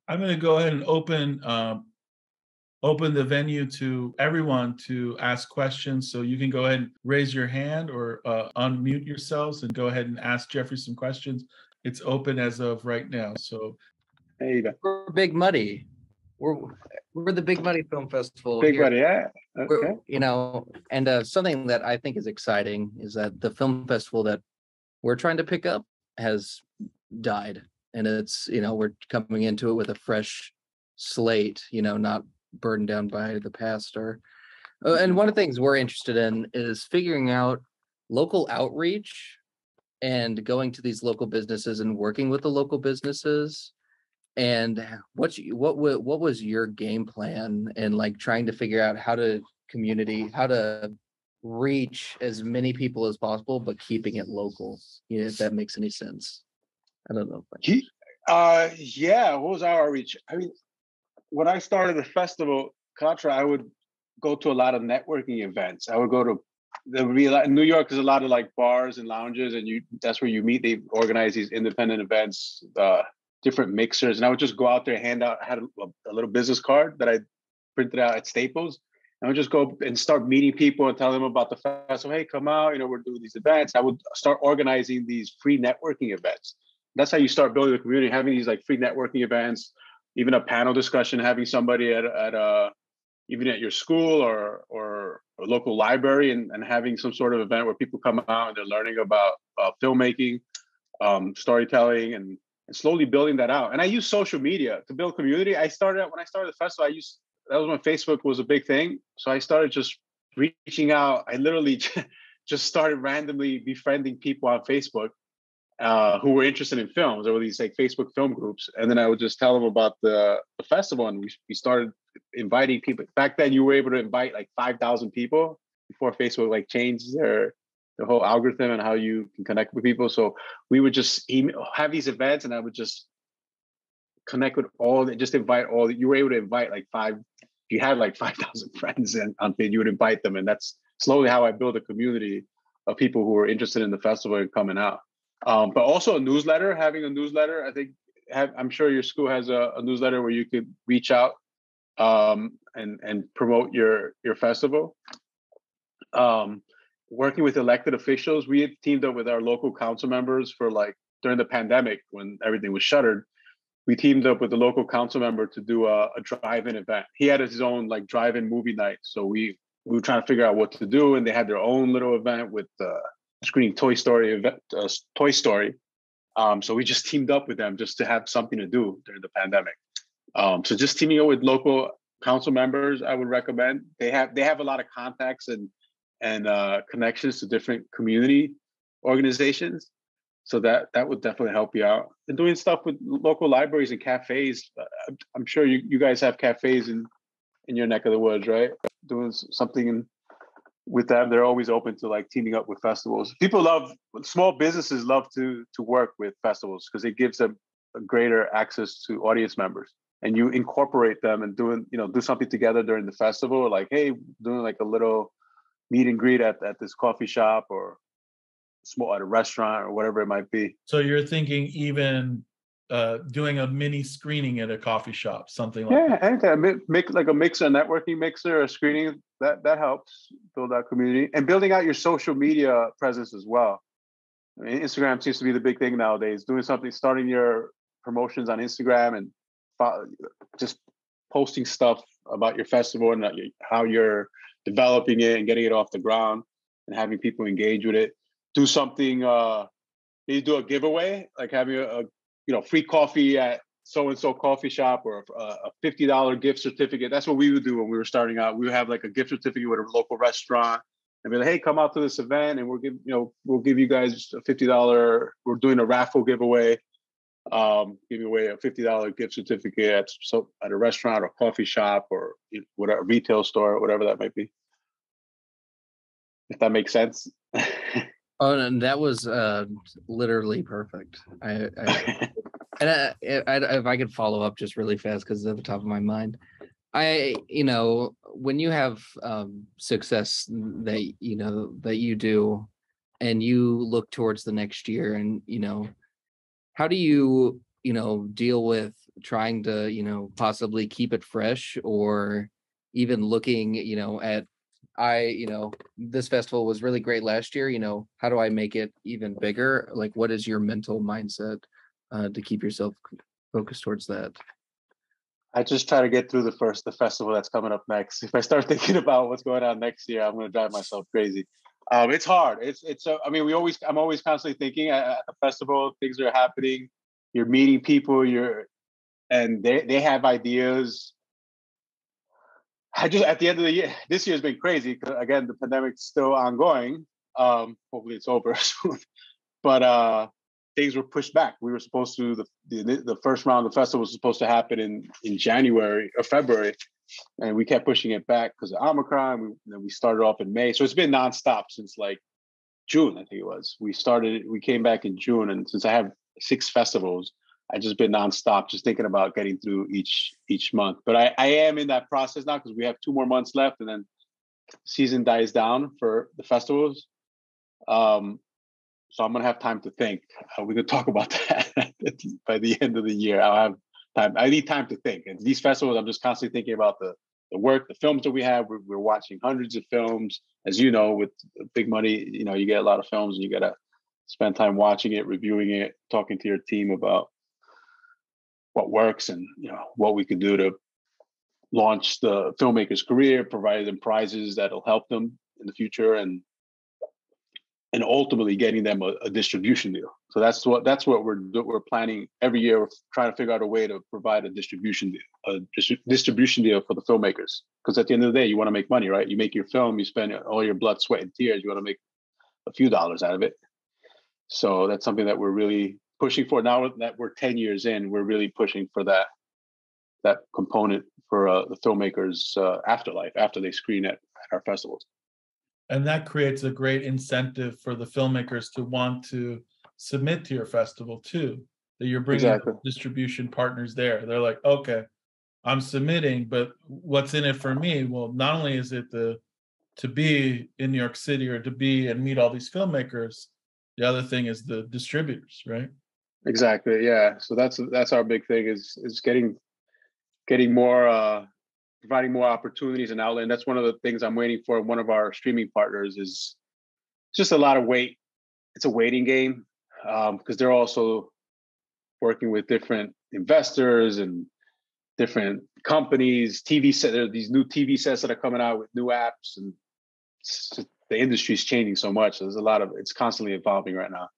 I'm going to go ahead and open the venue to everyone to ask questions. So you can go ahead and raise your hand or unmute yourselves and go ahead and ask Geoffrey some questions. It's open as of right now. So there you go. We're Big Muddy. We're the Big Muddy Film Festival. Big here. Muddy, yeah. Okay. And something that I think is exciting is that the film festival that we're trying to pick up has died, and it's we're coming into it with a fresh slate, not burdened down by the past. And one of the things we're interested in is figuring out local outreach and going to these local businesses and working with the local businesses. And what was your game plan and like trying to figure out how to reach as many people as possible, but keeping it local, if that makes any sense. I don't know. Yeah, what was our outreach? I mean, when I started the festival, Contra, I would go to a lot of networking events. I would go to in New York, there's a lot of like bars and lounges, and that's where you meet. They organize these independent events, different mixers, and I would just go out there, I had a little business card that I printed out at Staples. I would just go and start meeting people and tell them about the festival. Hey, come out, we're doing these events. I would start organizing these free networking events. That's how you start building a community, having these like free networking events, even a panel discussion, having somebody at even at your school or a local library and having some sort of event where people come out and they're learning about filmmaking, storytelling, and slowly building that out. And I use social media to build community. When I started the festival, that was when Facebook was a big thing. So I started just reaching out. I literally just started randomly befriending people on Facebook who were interested in films. There were these like Facebook film groups. And then I would just tell them about the festival. And we started inviting people. Back then you were able to invite like 5,000 people before Facebook like changed their whole algorithm and how you can connect with people. So we would just have these events, and I would just connect with invite all. You were able to invite like you had like 5,000 friends, and you would invite them. And that's slowly how I built a community of people who were interested in the festival and coming out. But also having a newsletter. I think I'm sure your school has a newsletter where you could reach out and promote your festival. Working with elected officials, we had teamed up with our local council members for like during the pandemic when everything was shuttered. We teamed up with the local council member to do a drive-in event. He had his own like drive-in movie night. So we were trying to figure out what to do, and they had their own little event with screening Toy Story. So we just teamed up with them just to have something to do during the pandemic. So just teaming up with local council members, I would recommend. They have a lot of contacts and connections to different community organizations. So that would definitely help you out. And doing stuff with local libraries and cafes. I'm sure you guys have cafes in your neck of the woods, right? Doing something with them. They're always open to like teaming up with festivals. Small businesses love to work with festivals because it gives them a greater access to audience members. And you incorporate them and do something together during the festival. Like, hey, doing like a little meet and greet at this coffee shop or at a restaurant or whatever it might be. So you're thinking even doing a mini screening at a coffee shop, something like that. Yeah, anytime. Make like a networking mixer, a screening, that helps build out community and building out your social media presence as well. I mean, Instagram seems to be the big thing nowadays. Doing something, starting your promotions on Instagram and just posting stuff about your festival and how you're developing it and getting it off the ground and having people engage with it. Do something, maybe do a giveaway, like having a free coffee at so-and-so coffee shop or a $50 gift certificate. That's what we would do when we were starting out. We would have like a gift certificate with a local restaurant and be like, hey, come out to this event and we'll give you guys a $50. We're doing a raffle giveaway. Giving away a $50 gift certificate at a restaurant or coffee shop or whatever, retail store, or whatever that might be. If that makes sense. Oh, and that was literally perfect. If I could follow up just really fast because it's at the top of my mind. When you have success that you do, and you look towards the next year, and how do you deal with trying to, possibly keep it fresh, or even looking, at this festival was really great last year, how do I make it even bigger? Like, what is your mental mindset to keep yourself focused towards that? I just try to get through the festival that's coming up next. If I start thinking about what's going on next year, I'm going to drive myself crazy. It's hard. I mean, I'm always constantly thinking at the festival, things are happening. You're meeting people. And they have ideas. At the end of the year, this year's been crazy because again, the pandemic's still ongoing. Hopefully it's over soon. But things were pushed back. We were supposed to the first round of the festival was supposed to happen in January or February, and we kept pushing it back because of Omicron. Then we started off in May, so it's been nonstop since like June, I think it was. We came back in June, and since I have 6 festivals, I just been nonstop, just thinking about getting through each month. But I am in that process now because we have 2 more months left, and then season dies down for the festivals. So I'm gonna have time to think. We could talk about that by the end of the year. I'll have time. I need time to think. And these festivals, I'm just constantly thinking about the work, the films that we have. We're watching hundreds of films, as you know, with big money. You get a lot of films, and you gotta spend time watching it, reviewing it, talking to your team about what works and what we could do to launch the filmmaker's career, provide them prizes that'll help them in the future, and ultimately getting them a distribution deal. So that's what we're planning every year. We're trying to figure out a way to provide a distribution deal for the filmmakers. Because at the end of the day, you want to make money, right? You make your film, you spend all your blood, sweat, and tears. You want to make a few dollars out of it. So that's something that we're really pushing for. Now that we're 10 years in, we're really pushing for that component for the filmmakers' afterlife after they screen at our festivals. And that creates a great incentive for the filmmakers to want to submit to your festival too, that you're bringing distribution partners there. They're like, okay, I'm submitting, but what's in it for me? Well, not only is it to be in New York City or to be and meet all these filmmakers, the other thing is the distributors, right? Exactly. Yeah. So that's our big thing is getting more providing more opportunities and outlet. And that's one of the things I'm waiting for. One of our streaming partners is just a lot of wait. It's a waiting game because they're also working with different investors and different companies, TV set. There are these new TV sets that are coming out with new apps, and the industry is changing so much. There's it's constantly evolving right now.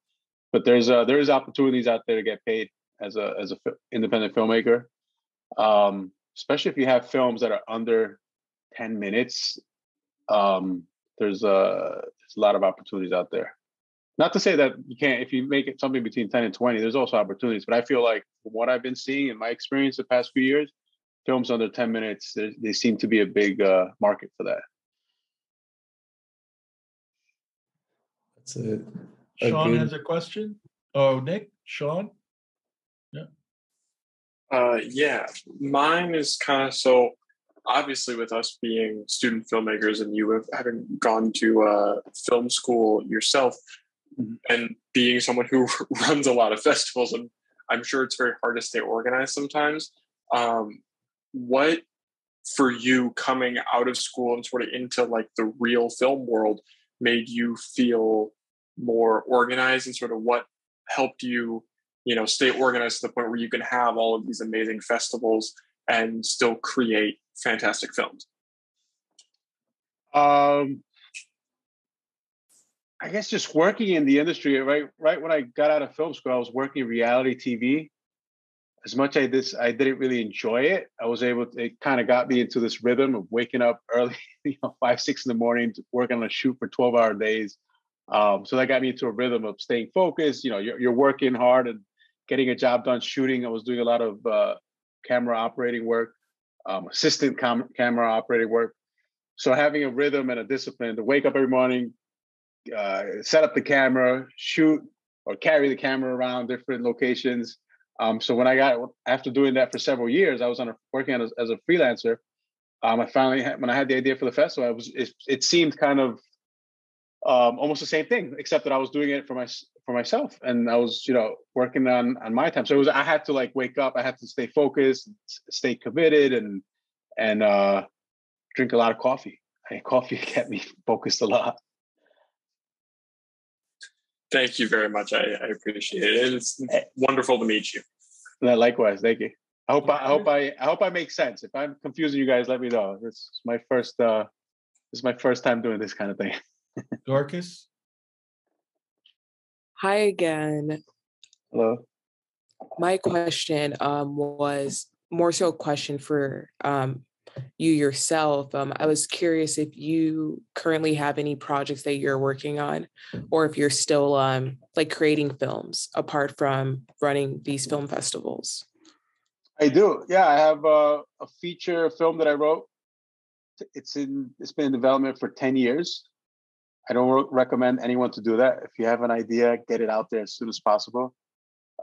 But there is opportunities out there to get paid as a independent filmmaker. Especially if you have films that are under 10 minutes, there's a lot of opportunities out there. Not to say that you can't, if you make it something between 10 and 20, there's also opportunities. But I feel like from what I've been seeing in my experience the past few years, films under 10 minutes, they seem to be a big market for that. That's it. Sean has a question. Oh, Nick, Sean? Yeah, mine is kind of, so obviously with us being student filmmakers and you having gone to film school yourself and being someone who runs a lot of festivals, and I'm sure it's very hard to stay organized sometimes. What for you coming out of school and sort of into like the real film world made you feel more organized, and sort of what helped you stay organized to the point where you can have all of these amazing festivals and still create fantastic films? I guess just working in the industry, right when I got out of film school, I was working reality TV. As much as I didn't really enjoy it. It kind of got me into this rhythm of waking up early, 5, 6 in the morning, to work on a shoot for 12-hour days. So that got me into a rhythm of staying focused. You're working hard and getting a job done shooting. I was doing a lot of camera operating work, assistant camera operating work. So having a rhythm and a discipline to wake up every morning, set up the camera, shoot or carry the camera around different locations. So after doing that for several years, I was working as a freelancer. I finally, when I had the idea for the festival, it seemed kind of almost the same thing, except that I was doing it for myself, and I was, working on my time. So I had to like wake up, I had to stay focused, stay committed, and drink a lot of coffee. Coffee kept me focused a lot. Thank you very much. I appreciate it. It's wonderful to meet you. Likewise, thank you. I hope I make sense. If I'm confusing you guys, let me know. This is my first time doing this kind of thing. Dorcas? Hi again. Hello. My question was more so a question for you yourself. I was curious if you currently have any projects that you're working on, or if you're still like creating films apart from running these film festivals. I do. Yeah, I have a feature film that I wrote. It's been in development for 10 years. I don't recommend anyone to do that. If you have an idea, get it out there as soon as possible.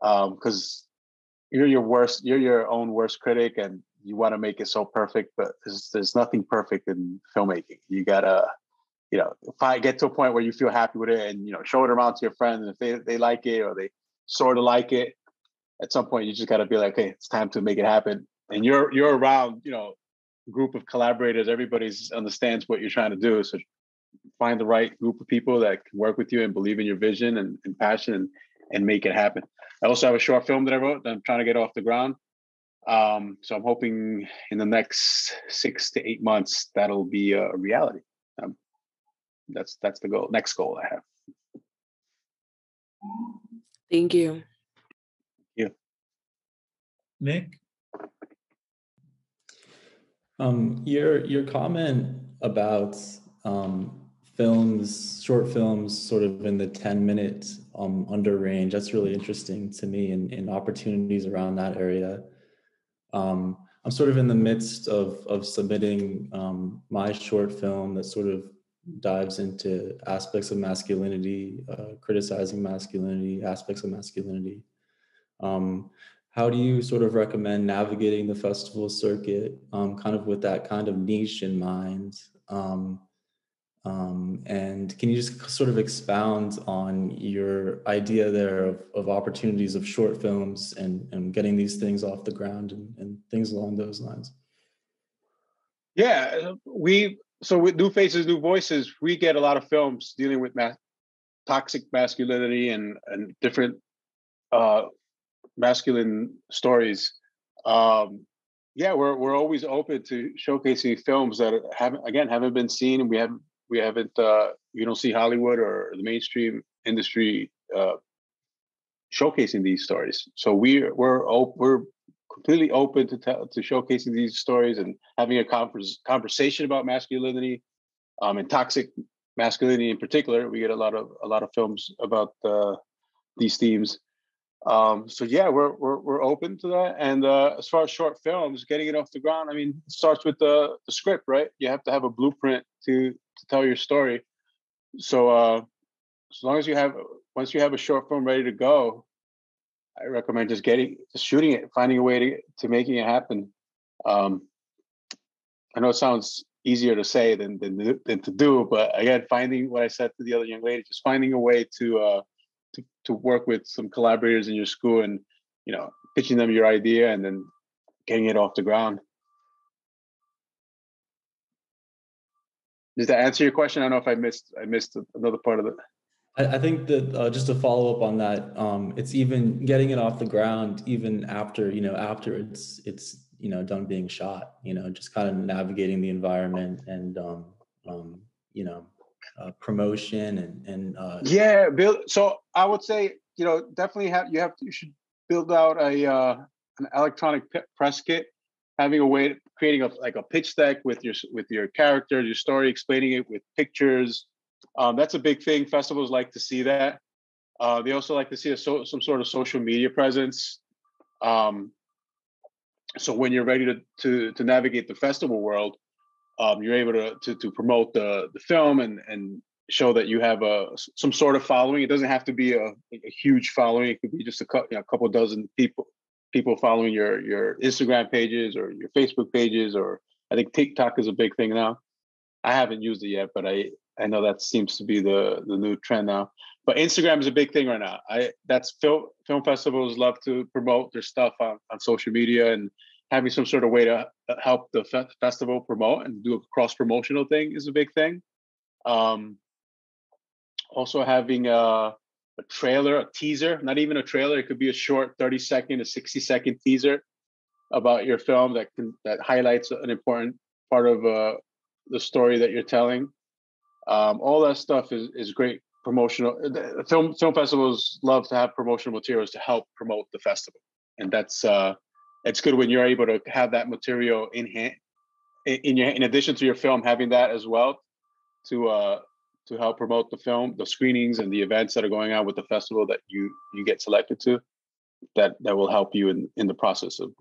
Because you're your own worst critic, and you want to make it so perfect, but there's nothing perfect in filmmaking. You gotta, get to a point where you feel happy with it, and show it around to your friends. And if they like it, or they sort of like it, at some point you just gotta be like, hey, it's time to make it happen. And you're around, a group of collaborators. Everybody understands what you're trying to do. So find the right group of people that can work with you and believe in your vision and passion, and make it happen. I also have a short film that I wrote that I'm trying to get off the ground. So I'm hoping in the next 6 to 8 months that'll be a reality. That's the goal. Next goal I have. Thank you. Yeah. Nick? Your comment about short films sort of in the 10-minute under range, that's really interesting to me, and opportunities around that area. I'm sort of in the midst of submitting my short film that sort of dives into aspects of masculinity, criticizing masculinity, aspects of masculinity. How do you sort of recommend navigating the festival circuit, kind of with that kind of niche in mind? And can you just sort of expound on your idea there of opportunities of short films and getting these things off the ground and things along those lines? Yeah, so with New Faces, New Voices, we get a lot of films dealing with toxic masculinity and different masculine stories. We're always open to showcasing films that haven't been seen, and we haven't you don't see Hollywood or the mainstream industry showcasing these stories. So we're completely open to showcasing these stories and having a conversation about masculinity, and toxic masculinity in particular. We get a lot of films about these themes. So yeah, we're open to that. And as far as short films, getting it off the ground, I mean, it starts with the script, right? You have to have a blueprint to tell your story. So as long as once you have a short film ready to go, I recommend just shooting it, finding a way to making it happen. I know it sounds easier to say than to do, but again, finding what I said to the other young lady, just finding a way to work with some collaborators in your school, and pitching them your idea, and then getting it off the ground. Does that answer your question? I don't know if I missed another part of it. I think that just to follow up on that, it's even getting it off the ground, even after it's done being shot. Just kind of navigating the environment and promotion and build. So I would say definitely you should build out an electronic press kit, having a way creating a pitch deck with your character, your story, explaining it with pictures. That's a big thing. Festivals like to see that. They also like to see some sort of social media presence. So when you're ready to navigate the festival world, you're able to promote the film and show that you have some sort of following. It doesn't have to be a huge following. It could be just a couple dozen people following your Instagram pages or your Facebook pages, or I think TikTok is a big thing now. I haven't used it yet, but I I know that seems to be the new trend now. But Instagram is a big thing right now. That's film festivals love to promote their stuff on social media, and having some sort of way to help the festival promote and do a cross promotional thing is a big thing. Also having a trailer, a teaser, not even a trailer. It could be a short 30-second, a 60-second teaser about your film that highlights an important part of the story that you're telling. All that stuff is great promotional. Film festivals love to have promotional materials to help promote the festival, and that's it's good when you're able to have that material in hand, in addition to your film, having that as well to help promote the film, the screenings and the events that are going on with the festival that you get selected to. That will help you in the process of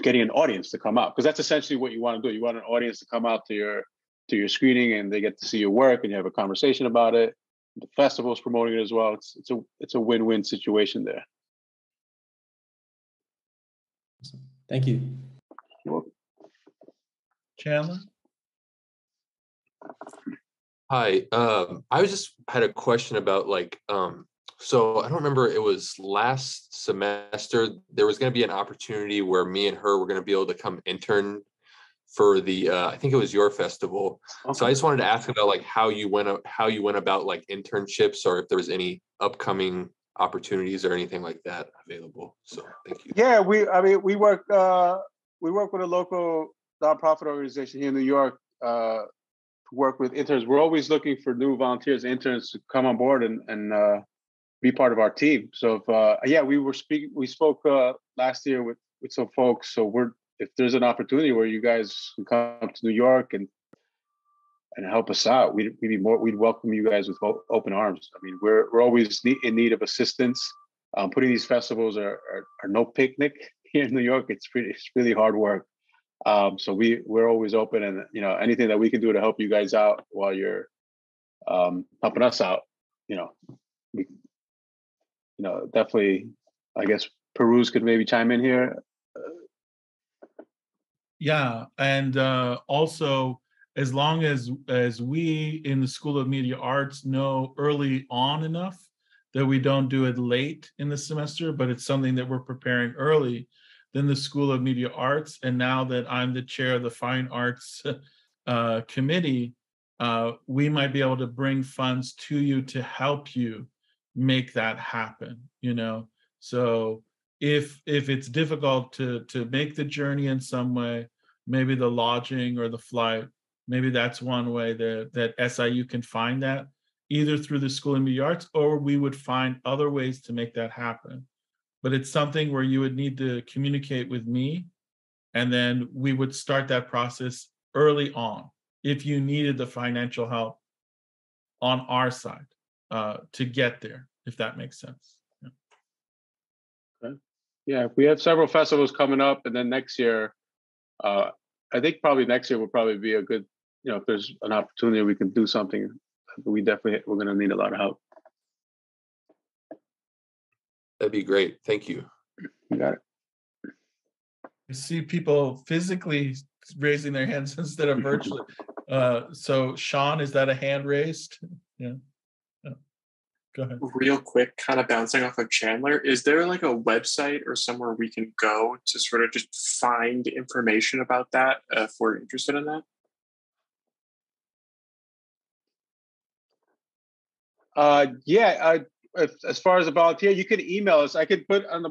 getting an audience to come out, because that's essentially what you want to do. You want an audience to come out to your screening, and they get to see your work, and you have a conversation about it. The festival is promoting it as well. It's a win-win situation there. Thank you. You're welcome. Chandler? Hi. I just had a question about so I don't remember, it was last semester, there was going to be an opportunity where me and her were going to be able to come intern for the, I think it was your festival. Okay. So I just wanted to ask about how you went about internships, or if there was any upcoming opportunities or anything like that available. So thank you. Yeah, we work with a local nonprofit organization here in New York to work with interns. We're always looking for new volunteers, interns to come on board and be part of our team. So we spoke last year with some folks. So if there's an opportunity where you guys can come to New York and help us out, we'd welcome you guys with open arms. I mean, we're always in need of assistance. Putting these festivals are no picnic here in New York. It's really hard work. So we're always open, and anything that we can do to help you guys out while you're helping us out, definitely. I guess Peruz could maybe chime in here. Yeah, and also, as long as we in the School of Media Arts know early on enough that we don't do it late in the semester, but it's something that we're preparing early, then the School of Media Arts, and now that I'm the chair of the Fine Arts Committee, we might be able to bring funds to you to help you make that happen. So if it's difficult to make the journey in some way, maybe the lodging or the flight, maybe that's one way that SIU can find that, either through the School of Media Arts, or we would find other ways to make that happen. But it's something where you would need to communicate with me, and then we would start that process early on if you needed the financial help on our side to get there, if that makes sense. Yeah. Okay. Yeah, we have several festivals coming up, and then next year, I think probably next year will probably be a good, if there's an opportunity we can do something, we're going to need a lot of help. That'd be great. Thank you. You got it. I see people physically raising their hands instead of virtually. So Sean, is that a hand raised? Yeah. Go ahead. Real quick, kind of bouncing off of Chandler, is there a website or somewhere we can go to sort of just find information about that if we're interested in that? As far as a volunteer, you could email us. I could put on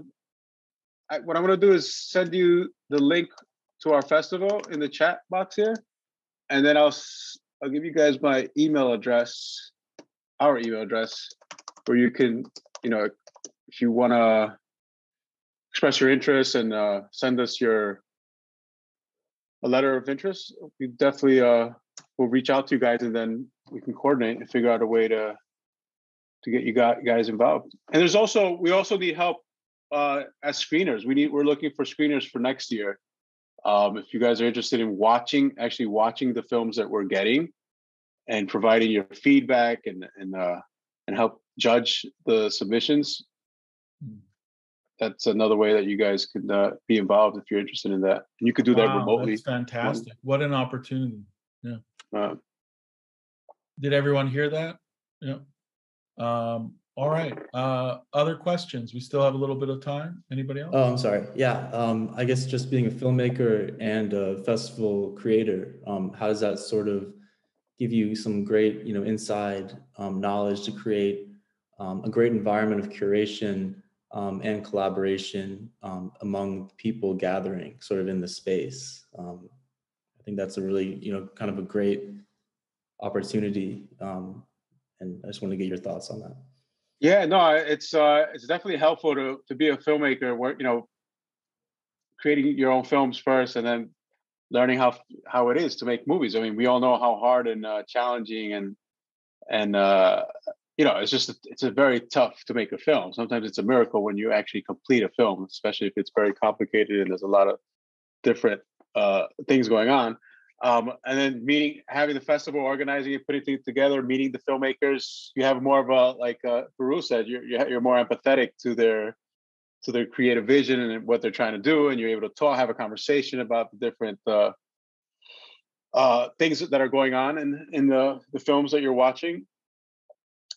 what I'm going to do is send you the link to our festival in the chat box here, and then I'll give you guys my email address, our email address, where you can, if you want to express your interest and send us a letter of interest, we definitely will reach out to you guys, and then we can coordinate and figure out a way to get you guys involved. And we also need help as screeners. We're looking for screeners for next year. If you guys are interested in actually watching the films that we're getting and providing your feedback and help judge the submissions, that's another way that you guys could be involved if you're interested in that. And you could do that remotely. That's fantastic. What an opportunity. Yeah. Did everyone hear that? Yeah. All right. Other questions? We still have a little bit of time. Anybody else? Oh, I'm sorry. Yeah. I guess just being a filmmaker and a festival creator, how does that sort of give you some great, inside knowledge to create a great environment of curation and collaboration among people gathering sort of in the space? I think that's a really, kind of a great opportunity. And I just want to get your thoughts on that. Yeah, no, it's definitely helpful to be a filmmaker where, creating your own films first and then learning how it is to make movies. I mean, we all know how hard and challenging and it's a very tough to make a film. Sometimes it's a miracle when you actually complete a film, especially if it's very complicated and there's a lot of different things going on. And then having the festival, organizing it, putting things together, meeting the filmmakers, you have more of a, like Baru said, you're more empathetic to their creative vision and what they're trying to do, and you're able to have a conversation about the different things that are going on in the films that you're watching.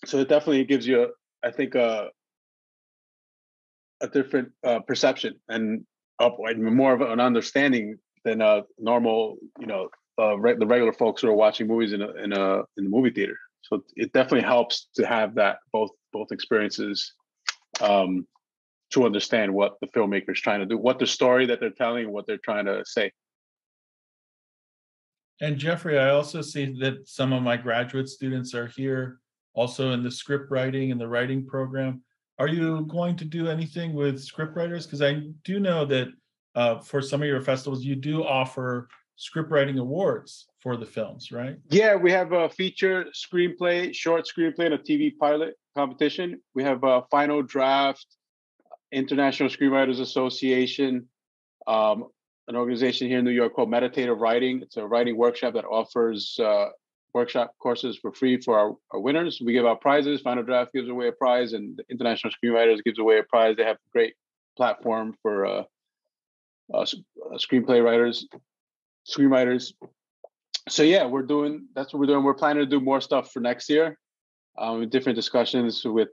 So it definitely gives you, I think, a different perception and more of an understanding than normal, the regular folks who are watching movies in the movie theater. So it definitely helps to have that both experiences to understand what the filmmaker is trying to do, what the story that they're telling, what they're trying to say. And Geoffrey, I also see that some of my graduate students are here also in the script writing and the writing program. Are you going to do anything with script writers? Because I do know that for some of your festivals, you do offer script writing awards for the films, right? Yeah, we have a feature screenplay, short screenplay, and a TV pilot competition. We have a final draft, International Screenwriters Association, an organization here in New York called Meditative Writing. It's a writing workshop that offers workshop courses for free for our winners. We give out prizes. Final Draft gives away a prize, and the International Screenwriters gives away a prize. They have a great platform for screenplay writers, screenwriters. So yeah, that's what we're doing. We're planning to do more stuff for next year, different discussions with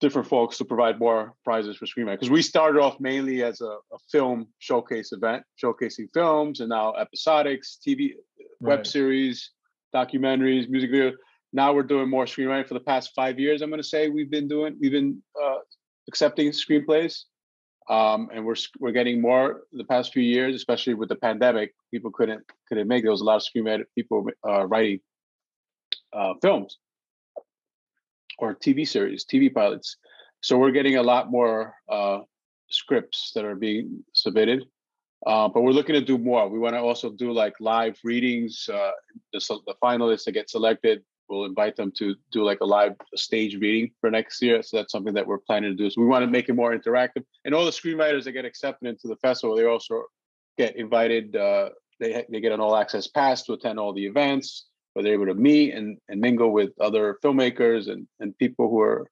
different folks to provide more prizes for screenwriting. Because we started off mainly as a film showcase event, showcasing films, and now episodics, TV, web series, documentaries, music videos. Now we're doing more screenwriting. For the past 5 years, I'm going to say we've been accepting screenplays, and we're getting more the past few years, especially with the pandemic. People couldn't make. There was a lot of screenwriter people writing films or TV series, TV pilots. So we're getting a lot more scripts that are being submitted. But we're looking to do more. We want to also do like live readings. The finalists that get selected, we'll invite them to do like a stage reading for next year. So that's something that we're planning to do. So we want to make it more interactive. And all the screenwriters that get accepted into the festival, they also get invited. They get an all access pass to attend all the events, where they're able to meet and mingle with other filmmakers and people who are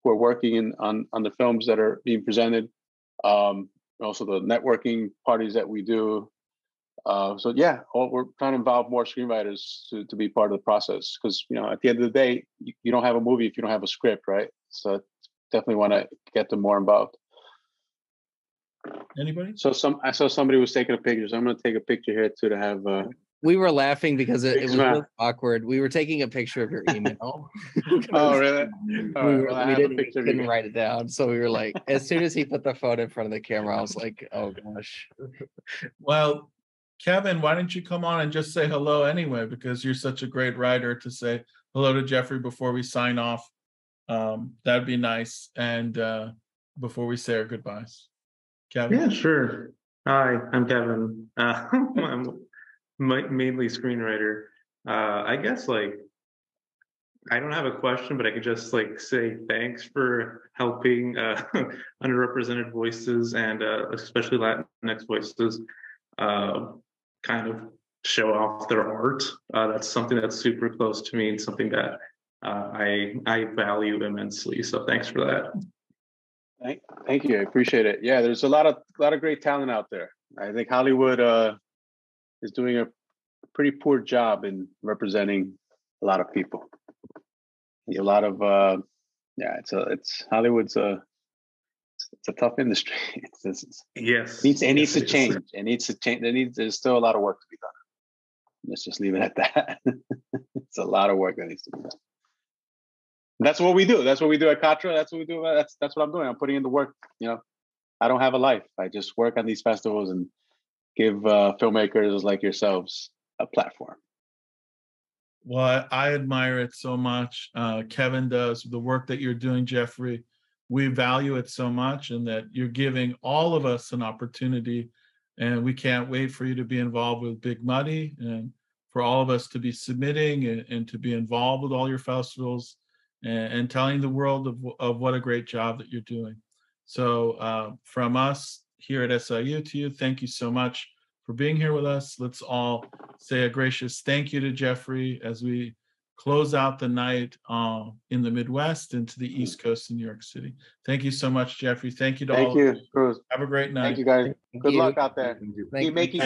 working on the films that are being presented. Also the networking parties that we do. So yeah, we're trying to involve more screenwriters to be part of the process. Because at the end of the day, you don't have a movie if you don't have a script, right? So definitely want to get them more involved. Anybody? So I saw somebody was taking a picture, so I'm going to take a picture here too to have. We were laughing because it was really awkward. We were taking a picture of your email. Oh, really? We couldn't write it down. So we were like, as soon as he put the phone in front of the camera, I was like, oh gosh. Well, Kevin, why don't you come on and just say hello anyway? Because you're such a great writer to say hello to Geoffrey before we sign off. That'd be nice. And before we say our goodbyes. Kevin? Yeah, sure. Hi, I'm Kevin. I'm mainly screenwriter. I guess I don't have a question, but I could just say thanks for helping underrepresented voices and especially Latinx voices kind of show off their art. That's something that's super close to me and something that I value immensely. So thanks for that. Thank you. I appreciate it. Yeah, there's a lot of great talent out there. I think Hollywood is doing pretty poor job in representing a lot of people. A lot of it's Hollywood's it's a tough industry. It needs to change. It needs to change. There's still a lot of work to be done. Let's just leave it at that. It's a lot of work that needs to be done. That's what we do. That's what we do at Katra. That's what we do. That's what I'm doing. I'm putting in the work. You know, I don't have a life. I just work on these festivals and give filmmakers like yourselves a platform. Well, I admire it so much. Kevin does the work that you're doing, Geoffrey. We value it so much, and that you're giving all of us an opportunity. And we can't wait for you to be involved with Big Muddy, and for all of us to be submitting and to be involved with all your festivals, and telling the world of what a great job that you're doing. So from us here at SIU to you, thank you so much for being here with us. Let's all say a gracious thank you to Geoffrey as we close out the night in the Midwest and to the East Coast in New York City. Thank you so much, Geoffrey. Thank you to all. Thank you, Cruz. Have a great night. Thank you, guys. Good luck out there. Keep making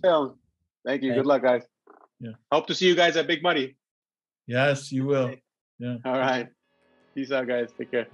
films. Thank you. Good luck, guys. Yeah. Hope to see you guys at Big Muddy. Yes, you will. Yeah. All right. Peace out, guys. Take care.